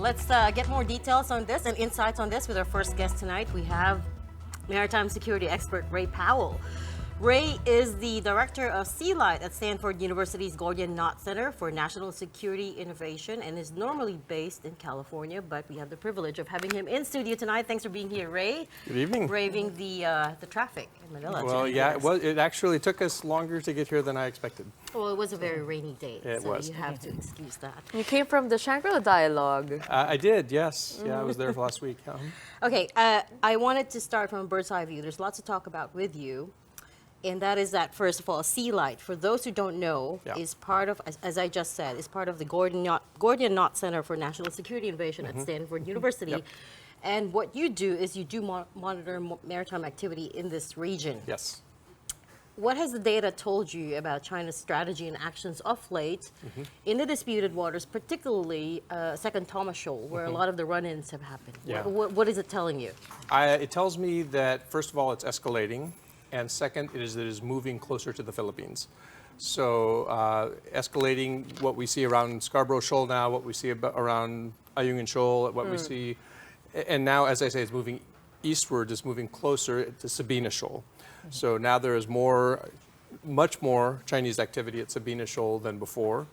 Let's get more details on this and insights on this with our first guest tonight. We have maritime security expert Ray Powell. Ray is the director of SeaLight at Stanford University's Gordon Knott Center for National Security Innovation and is normally based in California, but we have the privilege of having him in studio tonight. Thanks for being here, Ray. Good evening. Braving the traffic in Manila. Well, yeah, it actually took us longer to get here than I expected. Well, it was a very rainy day, It so was. you have to excuse that. You came from the Shangri-La Dialogue. I did, yes. Yeah, I was there last week. Okay, I wanted to start from a bird's eye view. There's lots to talk about with you. And that is that, first of all, SeaLight, for those who don't know, is part of, as I just said, is part of the Gordon Knott Center for National Security Innovation at Stanford University. Yep. And what you do is you do monitor maritime activity in this region. Yes. What has the data told you about China's strategy and actions of late in the disputed waters, particularly Second Thomas Shoal, where a lot of the run-ins have happened? Yeah. What is it telling you? It tells me that, first of all, it's escalating. And second, it is moving closer to the Philippines. So escalating what we see around Scarborough Shoal now, what we see around Ayungin Shoal, what we see, and now, as I say, it's moving eastward, it's moving closer to Sabina Shoal. So now there is much more Chinese activity at Sabina Shoal than before.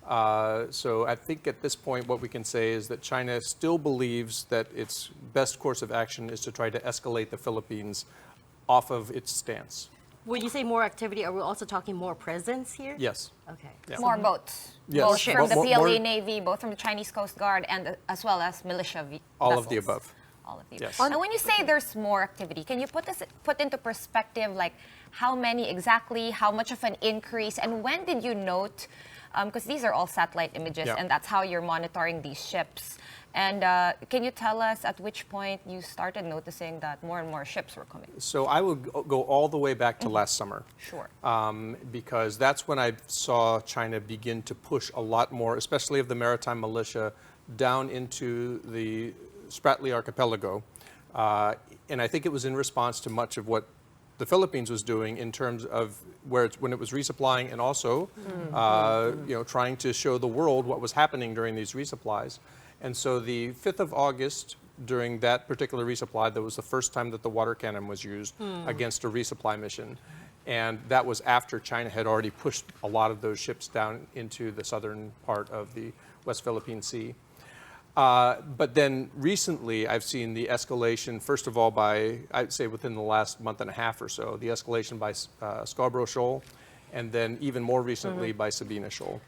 So I think at this point, what we can say is that China still believes that its best course of action is to try to escalate the Philippines off of its stance. When you say more activity, are we also talking more presence here? Yes. Okay. Yeah. More boats, Yes. both Ships. from the More- PLA more- Navy, both from the Chinese Coast Guard, and as well as militia vessels. All of the above. All of the Yes. above. And when you say there's more activity, can you put into perspective, like how many exactly, how much of an increase, and when did you note? Because these are all satellite images, Yeah. and that's how you're monitoring these ships. And can you tell us at which point you started noticing that more and more ships were coming? So I would go all the way back to last summer. Sure. Because that's when I saw China begin to push a lot more, especially of the maritime militia, down into the Spratly Archipelago. And I think it was in response to much of what the Philippines was doing in terms of when it was resupplying and also trying to show the world what was happening during these resupplies. And so the 5th of August, during that particular resupply, that was the first time that the water cannon was used against a resupply mission. And that was after China had already pushed a lot of those ships down into the southern part of the West Philippine Sea. But then recently, I've seen the escalation, first of all, I'd say within the last month and a half or so, the escalation by Scarborough Shoal, and then even more recently by Sabina Shoal.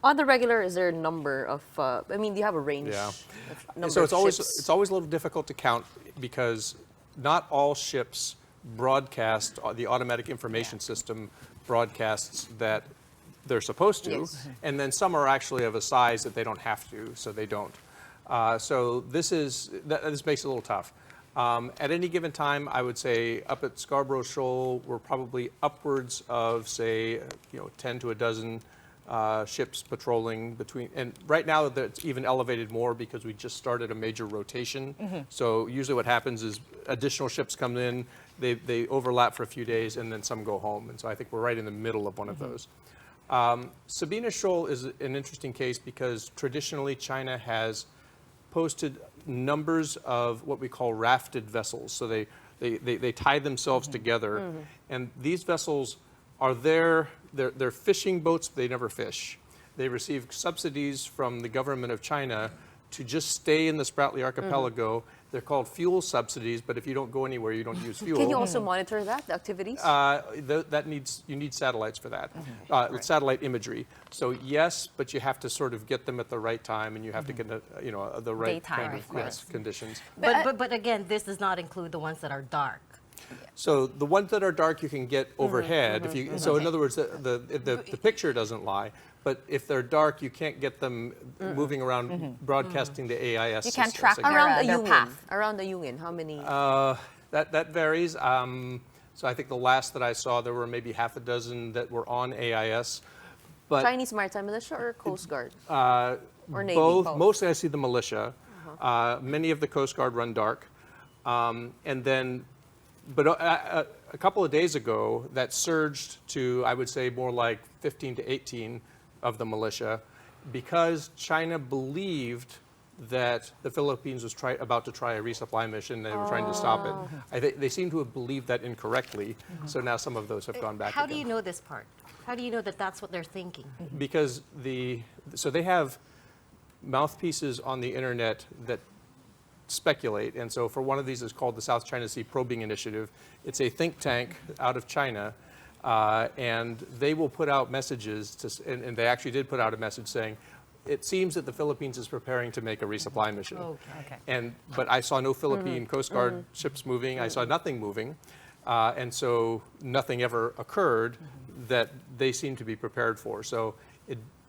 On the regular, is there a number of, do you have a range Yeah. of number So of ships? it's always a little difficult to count because not all ships broadcast, the automatic information system broadcasts that they're supposed to, Yes. and then some are actually of a size that they don't have to, so they don't. So this makes it a little tough. At any given time, I would say up at Scarborough Shoal, we're probably upwards of, say, 10 to a dozen ships patrolling between, and right now it's even elevated more because we just started a major rotation. So usually what happens is additional ships come in, they overlap for a few days, and then some go home. And so I think we're right in the middle of one of those. Sabina Shoal is an interesting case because traditionally China has posted numbers of what we call rafted vessels. So they tie themselves together, and these vessels are they're fishing boats, but they never fish. They receive subsidies from the government of China to just stay in the Spratly Archipelago. They're called fuel subsidies, but if you don't go anywhere, you don't use fuel. Can you also monitor that, the activities? You need satellites for that, satellite imagery. So yes, but you have to sort of get them at the right time, and you have to get the right Daytime, kind of course. conditions. But again, this does not include the ones that are dark. So the ones that are dark you can get overhead. So in other words, the picture doesn't lie. But if they're dark, you can't get them moving around broadcasting the AIS. You can't system. track Around the their Ayungin. path. Around the Ayungin, how many? That varies. So I think the last that I saw, there were maybe half a dozen that were on AIS. But Chinese Maritime Militia or Coast Guard? Or Navy? both. Mostly I see the militia. Many of the Coast Guard run dark. But a couple of days ago, that surged to, I would say, more like 15 to 18 of the militia, because China believed that the Philippines was about to try a resupply mission. They were trying to stop it. They seem to have believed that incorrectly. So now some of those have gone back How again. do you know this part? How do you know that that's what they're thinking? Because so they have mouthpieces on the internet that speculate. And so for one of these, it's called the South China Sea Probing Initiative. It's a think tank out of China. And they will put out messages, and they actually did put out a message saying, it seems that the Philippines is preparing to make a resupply mission. Okay. But I saw no Philippine Coast Guard ships moving. I saw nothing moving. And so nothing ever occurred that they seemed to be prepared for. So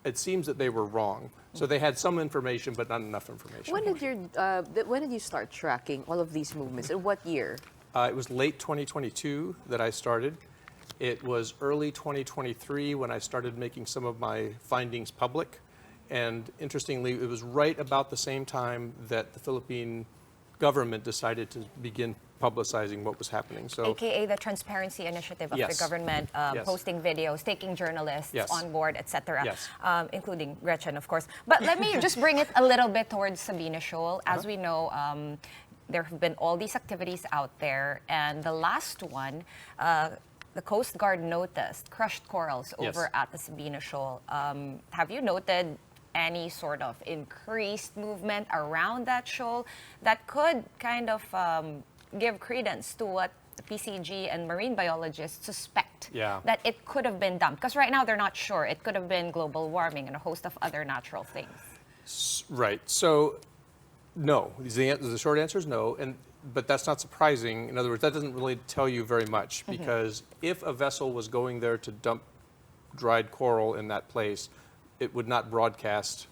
it seems that they were wrong. So they had some information, but not enough information. When did you start tracking all of these movements? In what year? It was late 2022 that I started. It was early 2023 when I started making some of my findings public. And interestingly, it was right about the same time that the Philippine government decided to begin publicizing what was happening. So, AKA the transparency initiative of Yes. the government, Yes. posting videos, taking journalists Yes. on board, etc., Yes. including Gretchen, of course. But let me just bring it a little bit towards Sabina Shoal. As we know, there have been all these activities out there, and the last one, the Coast Guard noticed crushed corals Yes. over at the Sabina Shoal. Have you noted any sort of increased movement around that shoal that could kind of give credence to what the PCG and marine biologists suspect that it could have been dumped? Because right now they're not sure. It could have been global warming and a host of other natural things. right. So, no. The short answer is no. But that's not surprising. In other words, that doesn't really tell you very much, because if a vessel was going there to dump dried coral in that place, it would not broadcast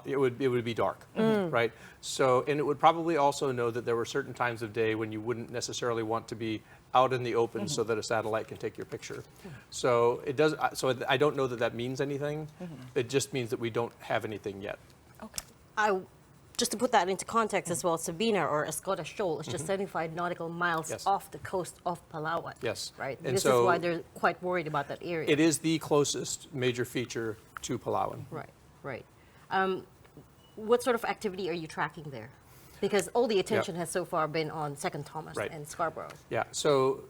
it would be dark, right? So, and it would probably also know that there were certain times of day when you wouldn't necessarily want to be out in the open so that a satellite can take your picture. So it does. So I don't know that that means anything. It just means that we don't have anything yet. Okay. Just to put that into context as well, Sabina or Escalation Shoal is just 75 nautical miles Yes. off the coast of Palawan. Yes. Right? And This so is why they're quite worried about that area. It is the closest major feature to Palawan. Right, right. What sort of activity are you tracking there? Because all the attention has so far been on Second Thomas Right. and Scarborough. Yeah. So,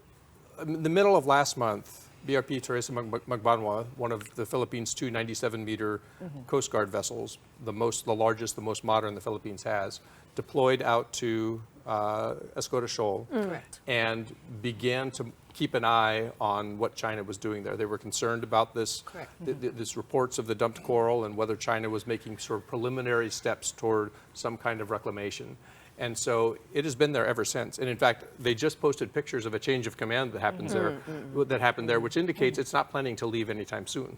in the middle of last month, BRP Teresa Magbanwa, one of the Philippines' two 97-meter Coast Guard vessels, the largest, the most modern the Philippines has, deployed out to Escalation Shoal Correct. and began to keep an eye on what China was doing there. They were concerned about this, Correct. this reports of the dumped coral and whether China was making sort of preliminary steps toward some kind of reclamation. And so it has been there ever since. And in fact, they just posted pictures of a change of command that happens that happened there, which indicates it's not planning to leave anytime soon.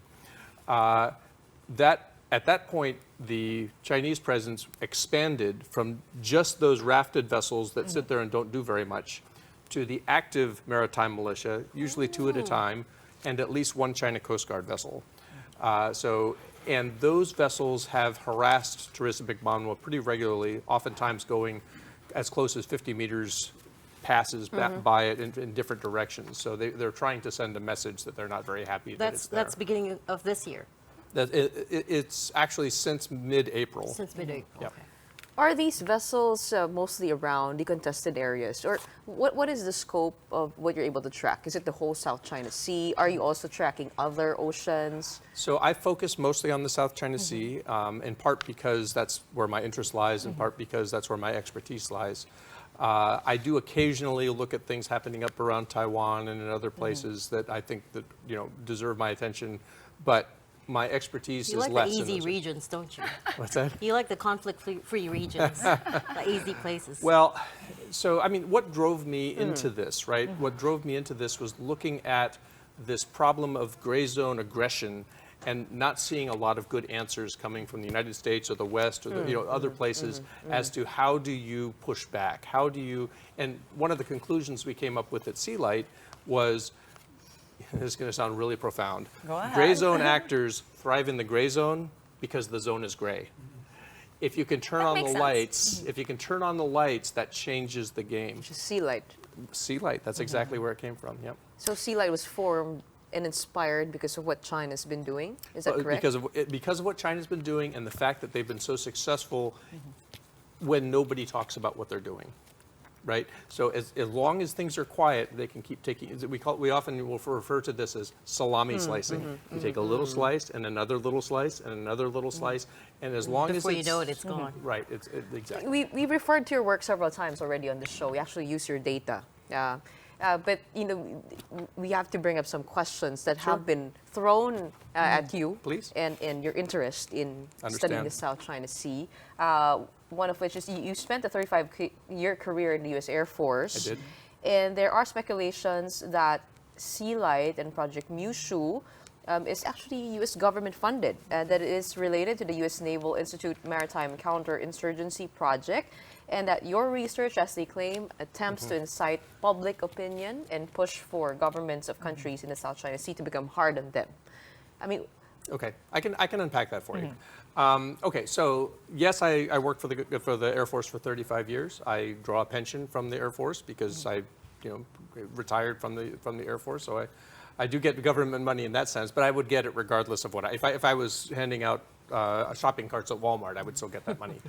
At that point, the Chinese presence expanded from just those rafted vessels that sit there and don't do very much to the active maritime militia, usually two at a time, and at least one China Coast Guard vessel. And those vessels have harassed Teresa Magbanwa pretty regularly, oftentimes going as close as 50 meters passes by it in different directions. So they're trying to send a message that they're not very happy that it's there. That's beginning of this year, It's actually since mid-April. since mid-April. Yep. Okay. Are these vessels mostly around the contested areas? Or what is the scope of what you're able to track? Is it the whole South China Sea? Are you also tracking other oceans? So I focus mostly on the South China Sea, in part because that's where my interest lies, in part because that's where my expertise lies. I do occasionally look at things happening up around Taiwan and in other places that I think that deserve my attention, but my expertise You is like the less. in easy those- regions, don't you? What's that? You like the conflict-free regions, the easy places. Well, so I mean, what drove me into this, right? What drove me into this was looking at this problem of gray zone aggression and not seeing a lot of good answers coming from the United States or the West or the, other places as to how do you push back? How do you? And one of the conclusions we came up with at SeaLight was, this is going to sound really profound. Go ahead. Gray zone actors thrive in the gray zone because the zone is gray. If you can turn on the makes sense. lights, if you can turn on the lights, that changes the game. Which is SeaLight. SeaLight, that's exactly where it came from. Yep. So SeaLight was formed and inspired because of what China's been doing. Is that correct? Because of what China's been doing and the fact that they've been so successful when nobody talks about what they're doing. Right, so as long as things are quiet, they can keep taking. We often will refer to this as salami slicing. You take a little slice and another little slice and another little slice, and as long Before as you know it, it's gone. Right, exactly. We referred to your work several times already on the show. We actually use your data. But we have to bring up some questions that have been thrown at you. Please. And your interest in studying the South China Sea. One of which is you spent a 35-year career in the U.S. Air Force. I did. And there are speculations that SeaLight and Project Mushu is actually U.S. government funded, that it is related to the U.S. Naval Institute Maritime Counterinsurgency Project, and that your research, as they claim, attempts to incite public opinion and push for governments of countries in the South China Sea to become hard on them. I mean, okay, I can unpack that for you. Okay, so yes, I worked for the Air Force for 35 years. I draw a pension from the Air Force because I, retired from the Air Force. So I do get government money in that sense, but I would get it regardless of what if I was handing out shopping carts at Walmart, I would still get that money.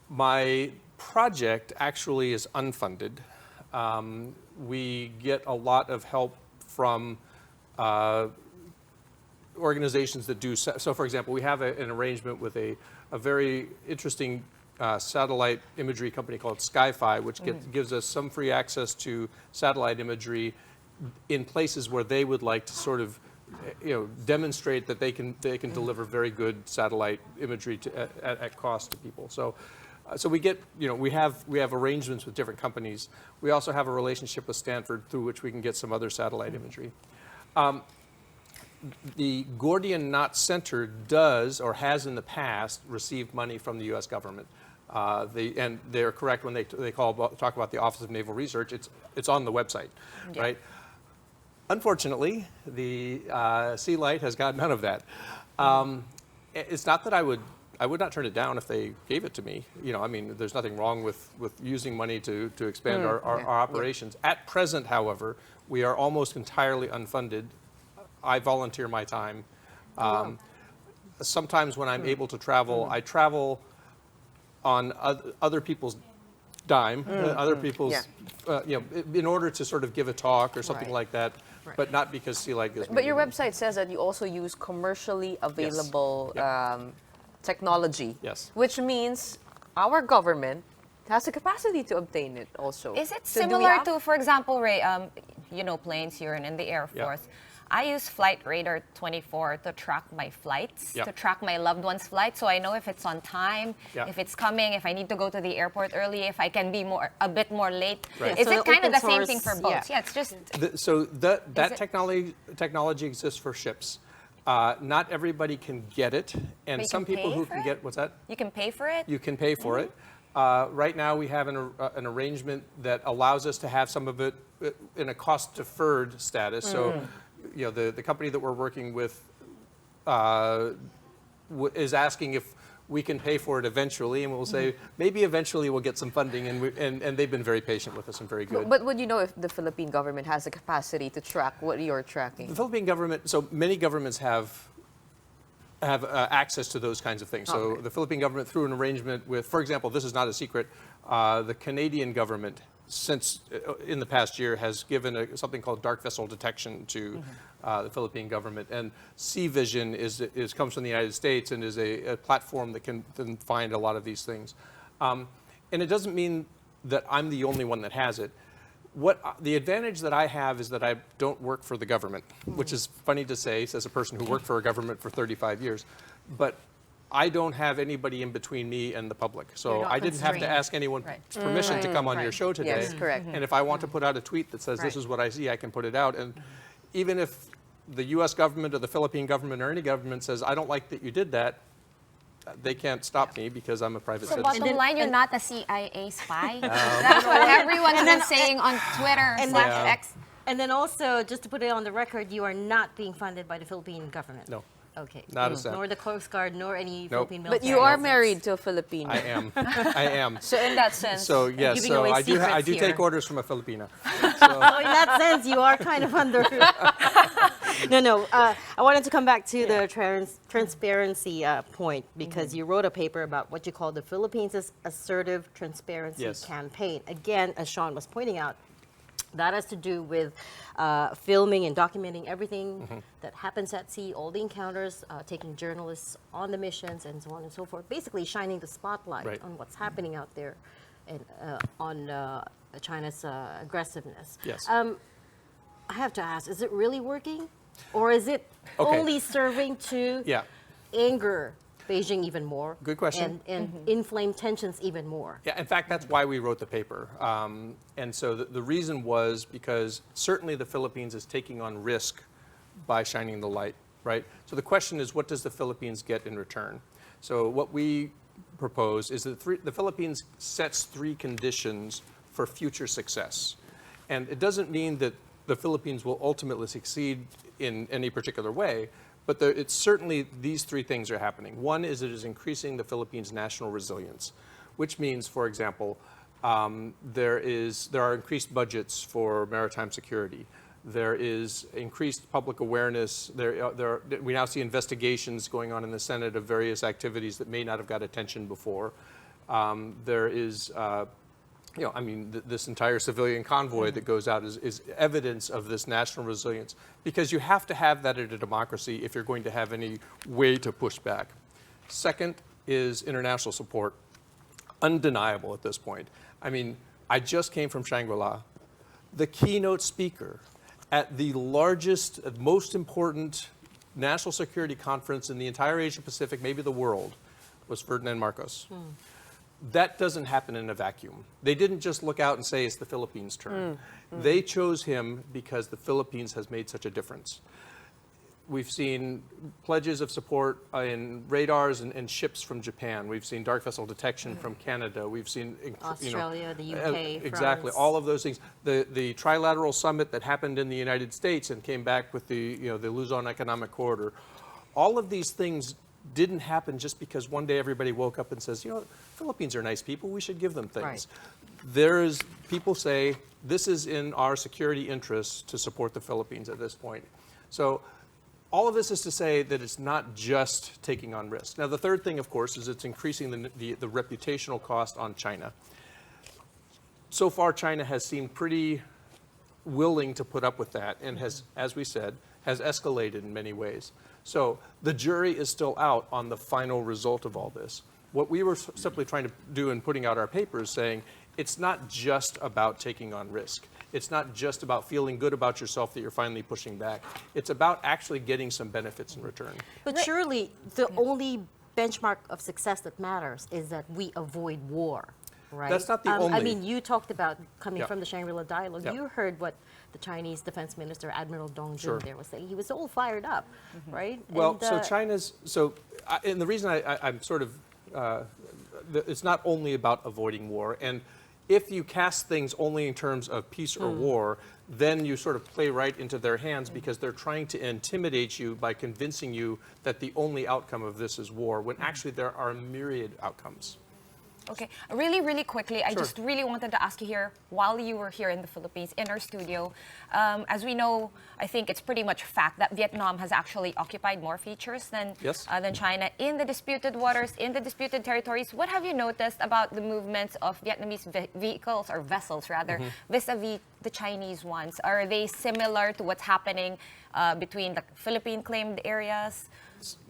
My project actually is unfunded. We get a lot of help from organizations that do so. For example, we have an arrangement with a very interesting satellite imagery company called Sky-Fi, which gives us some free access to satellite imagery in places where they would like to sort of demonstrate that they can deliver very good satellite imagery at cost to people. So we get we have arrangements with different companies. We also have a relationship with Stanford through which we can get some other satellite imagery. The Gordian Knot Center does or has in the past received money from the U.S. government. And they're correct when they talk about the Office of Naval Research. It's on the website, right? Unfortunately, the SeaLight has got none of that. It's not that I would not turn it down if they gave it to me. I mean, there's nothing wrong with using money to expand our operations. At present, however, we are almost entirely unfunded. I volunteer my time. Sometimes when I'm able to travel, I travel on other people's dime, other people's, in order to sort of give a talk or something like that, but not because SeaLight gives me. But your website says that you also use commercially available technology. Yes. Which means our government has the capacity to obtain it also. Is it So do we similar have- to, for example, Ray, planes, you're in the Air Force. I use Flight Radar 24 to track my flights, to track my loved one's flight, so I know if it's on time, if it's coming, if I need to go to the airport early, if I can be a bit more late. Right. Is So it kind of the open same thing source- for boats? Yeah, it's just... So that technology exists for ships. Not everybody can get it, and you some can people pay who for can it? get what's that? You can pay for it? You can pay for it. Right now, we have an arrangement that allows us to have some of it in a cost-deferred status. So, the company that we're working with is asking if we can pay for it eventually, and we'll say maybe eventually we'll get some funding, and they've been very patient with us and very good. But would you know if the Philippine government has the capacity to track what you're tracking? The Philippine government, so many governments have access to those kinds of things. So the Philippine government, through an arrangement with, for example, this is not a secret, the Canadian government, since in the past year, has given something called dark vessel detection to the Philippine government. And Sea Vision comes from the United States and is a platform that can find a lot of these things. And it doesn't mean that I'm the only one that has it. The advantage that I have is that I don't work for the government, which is funny to say as a person who worked for a government for 35 years. But I don't have anybody in between me and the public. So I didn't have to ask anyone's permission to come on your show today. Yes, correct. And if I want to put out a tweet that says this is what I see, I can put it out. And even if the U.S. government or the Philippine government or any government says, I don't like that you did that, they can't stop me because I'm a private So citizen. bottom line, you're not a CIA spy? That's what everyone's been saying on Twitter /X. And then also, just to put it on the record, you are not being funded by the Philippine government. No. Okay. Not a cent. Nor the Coast Guard, nor any Nope. Philippine But military. you are assets. married to a Filipino. I am. I am. So in that sense, So yes, giving so away I secrets do take here. orders from a Filipina. So in that sense, you are kind of under. No. I wanted to come back to the transparency point because you wrote a paper about what you call the Philippines' assertive transparency Yes. campaign. Again, as Sean was pointing out, that has to do with filming and documenting everything that happens at sea, all the encounters, taking journalists on the missions, and so on and so forth. Basically, shining the spotlight Right. on what's happening out there and on China's aggressiveness. Yes. I have to ask, is it really working? Or is it Okay. only serving to Yeah. anger Beijing even more? Good question. And inflame tensions even more? Yeah, in fact, that's why we wrote the paper. And so the reason was because certainly the Philippines is taking on risk by shining the light, right? So the question is, what does the Philippines get in return? So what we propose is that the Philippines sets 3 conditions for future success. And it doesn't mean that the Philippines will ultimately succeed in any particular way, but it's certainly these 3 things are happening. One is it is increasing the Philippines' national resilience, which means, for example, there are increased budgets for maritime security. There is increased public awareness. We now see investigations going on in the Senate of various activities that may not have got attention before. There is this entire civilian convoy that goes out is evidence of this national resilience, because you have to have that in a democracy if you're going to have any way to push back. Second is international support. Undeniable at this point. I mean, I just came from Shangri-La. The keynote speaker at the largest, most important national security conference in the entire Asia Pacific, maybe the world, was Ferdinand Marcos. That doesn't happen in a vacuum. They didn't just look out and say it's the Philippines' turn. They chose him because the Philippines has made such a difference. We've seen pledges of support in radars and ships from Japan. We've seen dark vessel detection from Canada. We've seen Australia, the UK, exactly, France. all of those things. The trilateral summit that happened in the United States and came back with the Luzon Economic Corridor. All of these things didn't happen just because one day everybody woke up and says, Philippines are nice people, we should give them things. Right. People say, this is in our security interests to support the Philippines at this point. So all of this is to say that it's not just taking on risk. Now, the third thing, of course, is it's increasing the reputational cost on China. So far, China has seemed pretty willing to put up with that and has, as we said, has escalated in many ways. So the jury is still out on the final result of all this. What we were simply trying to do in putting out our paper is saying it's not just about taking on risk. It's not just about feeling good about yourself that you're finally pushing back. It's about actually getting some benefits in return. But surely the only benchmark of success that matters is that we avoid war, right? That's not the I only. mean, you talked about coming Yep. from the Shangri-La dialogue. Yep. You heard what the Chinese Defense Minister, Admiral Dong Jun, Sure. there was saying. He was all fired up, right? Well, And, and the reason I'm sort of, it's not only about avoiding war. And if you cast things only in terms of peace or war, then you sort of play right into their hands because they're trying to intimidate you by convincing you that the only outcome of this is war, when actually there are a myriad outcomes. Okay, really, really quickly, I Sure. just really wanted to ask you here, while you were here in the Philippines, in our studio, as we know, I think it's pretty much fact that Vietnam has actually occupied more features than China in the disputed waters, in the disputed territories. What have you noticed about the movements of Vietnamese vehicles, or vessels rather, vis-a-vis the Chinese ones? Are they similar to what's happening between the Philippine-claimed areas?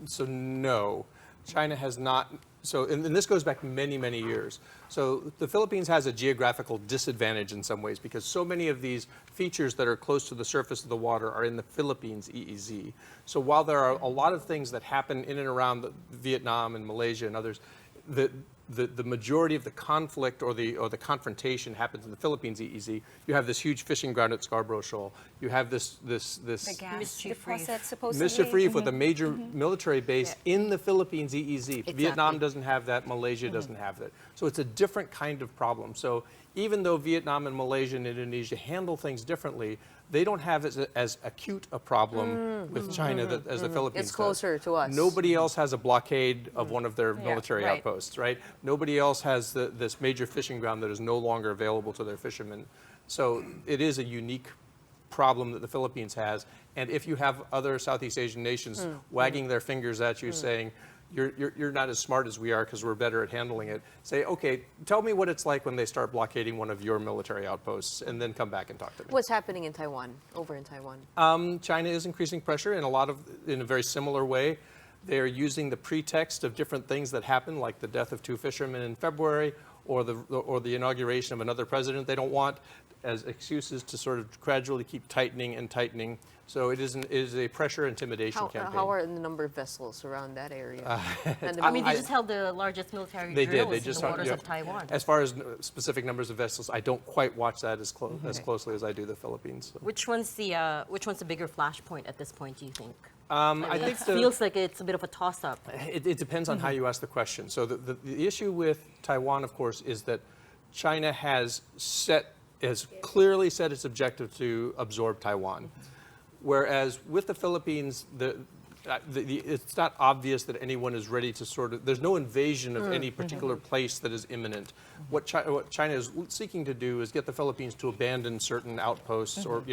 So no, China has not. So, and this goes back many, many years. So the Philippines has a geographical disadvantage in some ways because so many of these features that are close to the surface of the water are in the Philippines EEZ. So while there are a lot of things that happen in and around Vietnam and Malaysia and others, the majority of the conflict or the confrontation happens in the Philippines EEZ. You have this huge fishing ground at Scarborough Shoal. You have this The gas Mischief deposit reef. supposedly. Mischief Reef with a major military base in the Philippines EEZ. Vietnam doesn't have that. Malaysia doesn't have that. So it's a different kind of problem. So even though Vietnam and Malaysia and Indonesia handle things differently, they don't have as acute a problem with China as the Philippines It's closer does. to us. Nobody else has a blockade of one of their military right. outposts, right? Nobody else has this major fishing ground that is no longer available to their fishermen. So it is a unique problem that the Philippines has. And if you have other Southeast Asian nations wagging their fingers at you saying, you're not as smart as we are because we're better at handling it. Say, okay, tell me what it's like when they start blockading one of your military outposts, and then come back and talk to me. What's happening in Taiwan, over in Taiwan? China is increasing pressure in a very similar way. They are using the pretext of different things that happen, like the death of 2 fishermen in February, or the inauguration of another president they don't want, as excuses to sort of gradually keep tightening and tightening. So it is a pressure intimidation campaign. How are the number of vessels around that area? I mean, they just held the largest military They drills did. They in just the waters yeah. of Taiwan. As far as specific numbers of vessels, I don't quite watch that as closely as I do the Philippines. So. Which one's the bigger flashpoint at this point, do you think? I think It feels like it's a bit of a toss-up. it depends on how you ask the question. So the issue with Taiwan, of course, is that China has clearly set its objective to absorb Taiwan. Whereas with the Philippines, it's not obvious that anyone is ready to there's no invasion of any particular place that is imminent. What China is seeking to do is get the Philippines to abandon certain outposts or,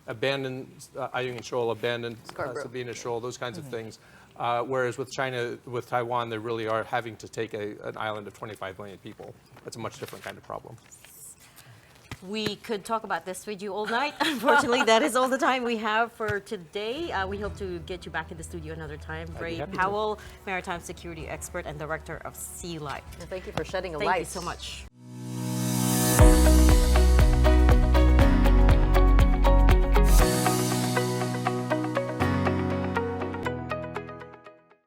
abandon Ayungin Shoal, abandon Sabina Shoal, those kinds of things. Whereas with Taiwan, they really are having to take an island of 25 million people. That's a much different kind of problem. We could talk about this with you all night. Unfortunately, that is all the time we have for today. We hope to get you back in the studio another time. Ray Powell, Maritime Security Expert and Director of SeaLight. Thank you for shedding a Thank light. you so much.